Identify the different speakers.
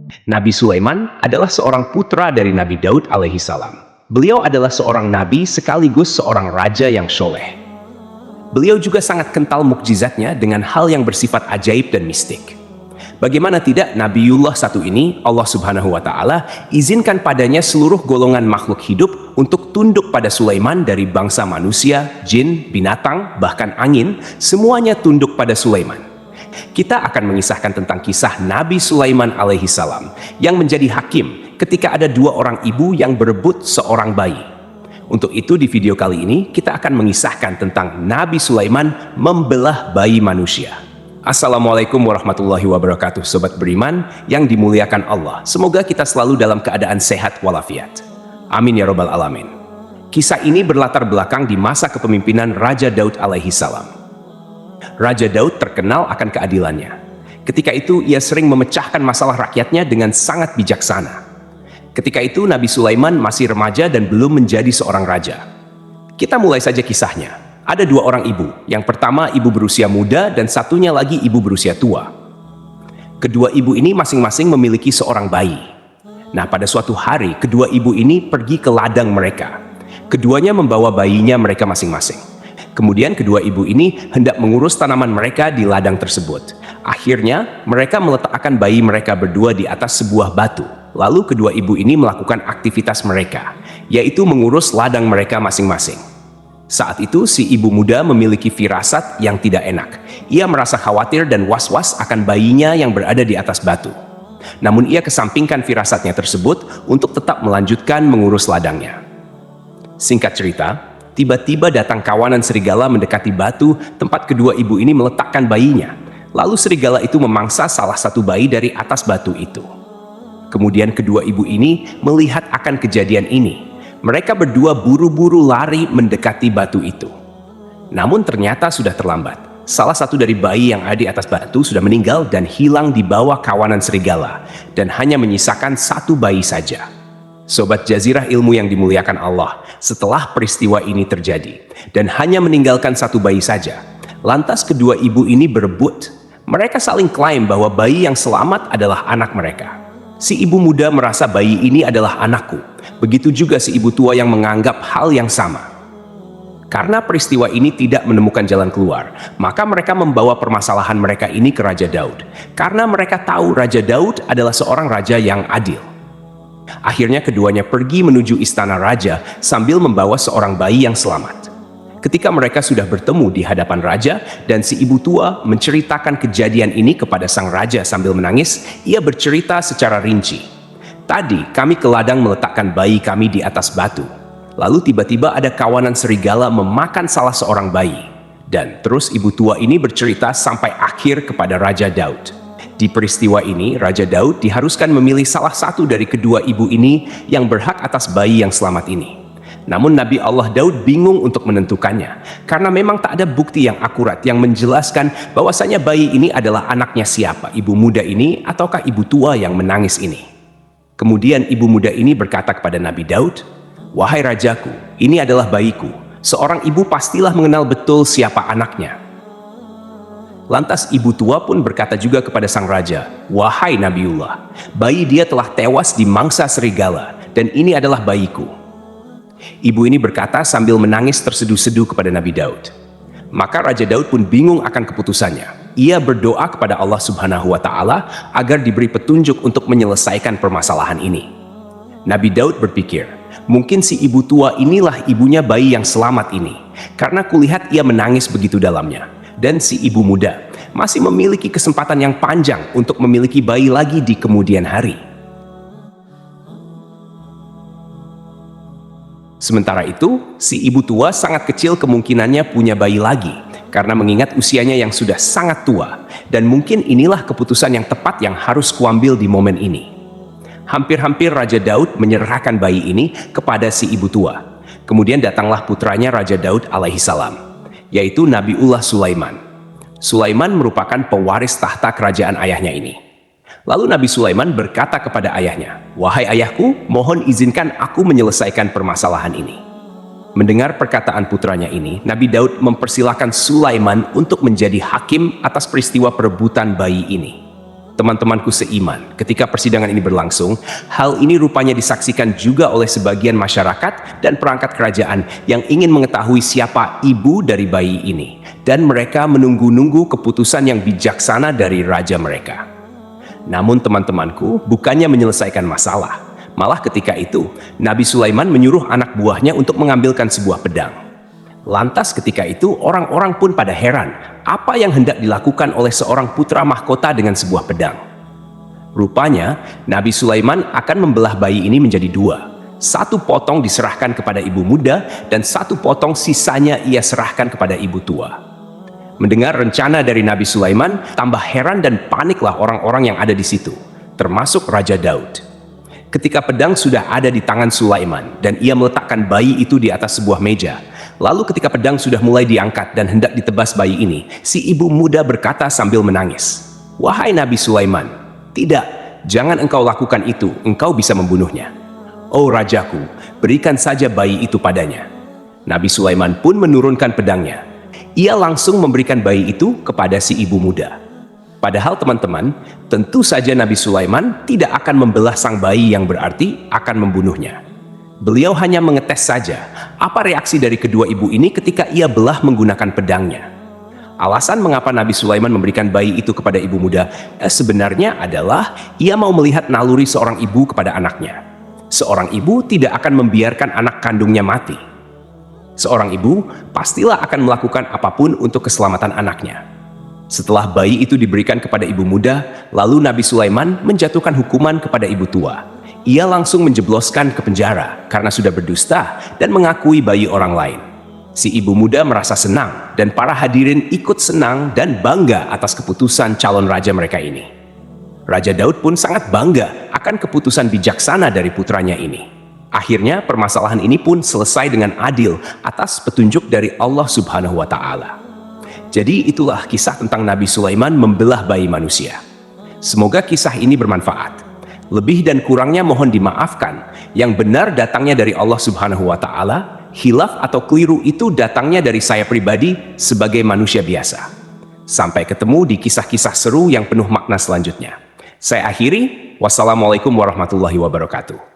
Speaker 1: Nabi Sulaiman adalah seorang putra dari Nabi Daud alaihi salam. Beliau adalah seorang nabi sekaligus seorang raja yang soleh. Beliau juga sangat kental mukjizatnya dengan hal yang bersifat ajaib dan mistik. Bagaimana tidak, Nabiullah satu ini Allah Subhanahu wa Ta'ala izinkan padanya seluruh golongan makhluk hidup untuk tunduk pada Sulaiman, dari bangsa manusia, jin, binatang, bahkan angin, semuanya tunduk pada Sulaiman. Kita akan mengisahkan tentang kisah Nabi Sulaiman alaihi salam yang menjadi hakim ketika ada dua orang ibu yang berebut seorang bayi. Untuk itu di video kali ini kita akan mengisahkan tentang Nabi Sulaiman membelah bayi manusia. Assalamualaikum warahmatullahi wabarakatuh, sobat beriman yang dimuliakan Allah. Semoga kita selalu dalam keadaan sehat walafiat. Amin ya robbal alamin. Kisah ini berlatar belakang di masa kepemimpinan Raja Daud alaihi salam. Raja Daud terkenal akan keadilannya. Ketika itu ia sering memecahkan masalah rakyatnya dengan sangat bijaksana. Ketika itu Nabi Sulaiman masih remaja dan belum menjadi seorang raja. Kita mulai saja kisahnya. Ada dua orang ibu. Yang pertama ibu berusia muda dan satunya lagi ibu berusia tua. Kedua ibu ini masing-masing memiliki seorang bayi. Nah, pada suatu hari kedua ibu ini pergi ke ladang mereka. Keduanya membawa bayinya mereka masing-masing. Kemudian kedua ibu ini hendak mengurus tanaman mereka di ladang tersebut. Akhirnya mereka meletakkan bayi mereka berdua di atas sebuah batu. Lalu kedua ibu ini melakukan aktivitas mereka, yaitu mengurus ladang mereka masing-masing. Saat itu si ibu muda memiliki firasat yang tidak enak. Ia merasa khawatir dan was-was akan bayinya yang berada di atas batu. Namun ia kesampingkan firasatnya tersebut untuk tetap melanjutkan mengurus ladangnya. Singkat cerita, tiba-tiba datang kawanan serigala mendekati batu tempat kedua ibu ini meletakkan bayinya. Lalu serigala itu memangsa salah satu bayi dari atas batu itu. Kemudian kedua ibu ini melihat akan kejadian ini. Mereka berdua buru-buru lari mendekati batu itu. Namun ternyata sudah terlambat. Salah satu dari bayi yang ada di atas batu sudah meninggal dan hilang di bawah kawanan serigala. Dan hanya menyisakan satu bayi saja. Sobat Jazirah ilmu yang dimuliakan Allah, setelah peristiwa ini terjadi dan hanya meninggalkan satu bayi saja, lantas kedua ibu ini berebut. Mereka saling klaim bahwa bayi yang selamat adalah anak mereka. Si ibu muda merasa bayi ini adalah anakku. Begitu juga si ibu tua yang menganggap hal yang sama. Karena peristiwa ini tidak menemukan jalan keluar, maka mereka membawa permasalahan mereka ini ke Raja Daud. Karena mereka tahu Raja Daud adalah seorang raja yang adil. Akhirnya keduanya pergi menuju istana raja sambil membawa seorang bayi yang selamat. Ketika mereka sudah bertemu di hadapan raja dan si ibu tua menceritakan kejadian ini kepada sang raja sambil menangis, ia bercerita secara rinci. Tadi kami ke ladang meletakkan bayi kami di atas batu. Lalu tiba-tiba ada kawanan serigala memakan salah seorang bayi. Dan terus ibu tua ini bercerita sampai akhir kepada Raja Daud. Di peristiwa ini, Raja Daud diharuskan memilih salah satu dari kedua ibu ini yang berhak atas bayi yang selamat ini. Namun Nabi Allah Daud bingung untuk menentukannya, karena memang tak ada bukti yang akurat yang menjelaskan bahwasanya bayi ini adalah anaknya siapa, ibu muda ini ataukah ibu tua yang menangis ini. Kemudian ibu muda ini berkata kepada Nabi Daud, "Wahai rajaku, ini adalah bayiku. Seorang ibu pastilah mengenal betul siapa anaknya." Lantas ibu tua pun berkata juga kepada sang raja, "Wahai Nabiullah, bayi dia telah tewas di mangsa serigala, dan ini adalah bayiku." Ibu ini berkata sambil menangis terseduh-seduh kepada Nabi Daud. Maka Raja Daud pun bingung akan keputusannya. Ia berdoa kepada Allah Subhanahu wa Ta'ala agar diberi petunjuk untuk menyelesaikan permasalahan ini. Nabi Daud berpikir, mungkin si ibu tua inilah ibunya bayi yang selamat ini, karena kulihat ia menangis begitu dalamnya. Dan si ibu muda masih memiliki kesempatan yang panjang untuk memiliki bayi lagi di kemudian hari. Sementara itu, si ibu tua sangat kecil kemungkinannya punya bayi lagi, karena mengingat usianya yang sudah sangat tua, dan mungkin inilah keputusan yang tepat yang harus kuambil di momen ini. Hampir-hampir Raja Daud menyerahkan bayi ini kepada si ibu tua. Kemudian datanglah putranya Raja Daud alaihi salam, yaitu Nabiullah Sulaiman. Sulaiman merupakan pewaris tahta kerajaan ayahnya ini. Lalu Nabi Sulaiman berkata kepada ayahnya, "Wahai ayahku, mohon izinkan aku menyelesaikan permasalahan ini." Mendengar perkataan putranya ini, Nabi Daud mempersilahkan Sulaiman untuk menjadi hakim atas peristiwa perebutan bayi ini. Teman-temanku seiman, ketika persidangan ini berlangsung, hal ini rupanya disaksikan juga oleh sebagian masyarakat dan perangkat kerajaan yang ingin mengetahui siapa ibu dari bayi ini. Dan mereka menunggu-nunggu keputusan yang bijaksana dari raja mereka. Namun teman-temanku, bukannya menyelesaikan masalah. Malah ketika itu, Nabi Sulaiman menyuruh anak buahnya untuk mengambilkan sebuah pedang. Lantas ketika itu, orang-orang pun pada heran, apa yang hendak dilakukan oleh seorang putra mahkota dengan sebuah pedang. Rupanya, Nabi Sulaiman akan membelah bayi ini menjadi dua. Satu potong diserahkan kepada ibu muda, dan satu potong sisanya ia serahkan kepada ibu tua. Mendengar rencana dari Nabi Sulaiman, tambah heran dan paniklah orang-orang yang ada di situ, termasuk Raja Daud. Ketika pedang sudah ada di tangan Sulaiman, dan ia meletakkan bayi itu di atas sebuah meja, lalu ketika pedang sudah mulai diangkat dan hendak ditebas bayi ini, si ibu muda berkata sambil menangis, "Wahai Nabi Sulaiman, tidak, jangan engkau lakukan itu, engkau bisa membunuhnya. Oh rajaku, berikan saja bayi itu padanya." Nabi Sulaiman pun menurunkan pedangnya. Ia langsung memberikan bayi itu kepada si ibu muda. Padahal teman-teman, tentu saja Nabi Sulaiman tidak akan membelah sang bayi yang berarti akan membunuhnya. Beliau hanya mengetes saja apa reaksi dari kedua ibu ini ketika ia belah menggunakan pedangnya. Alasan mengapa Nabi Sulaiman memberikan bayi itu kepada ibu muda sebenarnya adalah ia mau melihat naluri seorang ibu kepada anaknya. Seorang ibu tidak akan membiarkan anak kandungnya mati. Seorang ibu pastilah akan melakukan apapun untuk keselamatan anaknya. Setelah bayi itu diberikan kepada ibu muda, lalu Nabi Sulaiman menjatuhkan hukuman kepada ibu tua. Ia langsung menjebloskan ke penjara karena sudah berdusta dan mengakui bayi orang lain. Si ibu muda merasa senang dan para hadirin ikut senang dan bangga atas keputusan calon raja mereka ini. Raja Daud pun sangat bangga akan keputusan bijaksana dari putranya ini. Akhirnya permasalahan ini pun selesai dengan adil atas petunjuk dari Allah Subhanahu wa Ta'ala. Jadi itulah kisah tentang Nabi Sulaiman membelah bayi manusia. Semoga kisah ini bermanfaat. Lebih dan kurangnya mohon dimaafkan. Yang benar datangnya dari Allah Subhanahu wa Ta'ala, hilaf atau keliru itu datangnya dari saya pribadi sebagai manusia biasa. Sampai ketemu di kisah-kisah seru yang penuh makna selanjutnya. Saya akhiri, wassalamualaikum warahmatullahi wabarakatuh.